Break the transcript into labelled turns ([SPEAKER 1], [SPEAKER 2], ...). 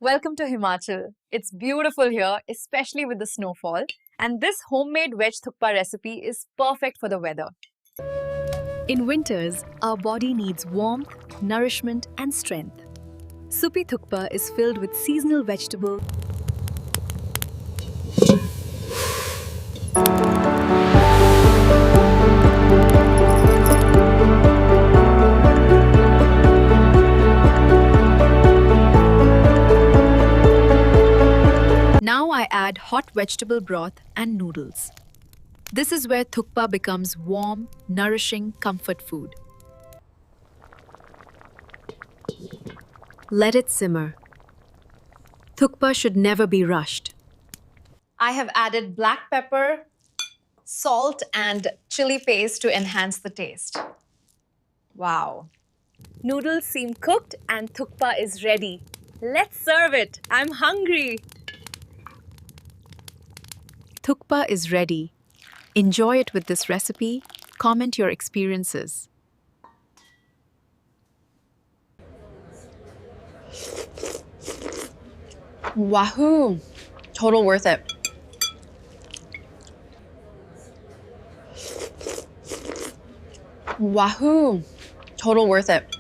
[SPEAKER 1] Welcome to Himachal. It's beautiful here, especially with the snowfall. And this homemade veg thukpa recipe is perfect for the weather. In winters, our body needs warmth, nourishment, and strength. Soupy thukpa is filled with seasonal vegetables. Now I add hot vegetable broth and noodles. This is where thukpa becomes warm, nourishing comfort food. Let it simmer. Thukpa should never be rushed. I have added black pepper, salt, and chili paste to enhance the taste. Wow. Noodles seem cooked and thukpa is ready. Let's serve it. I'm hungry. Thukpa is ready. Enjoy it with this recipe. Comment your experiences.
[SPEAKER 2] Wahoo! Total worth it. Wahoo! Total worth it.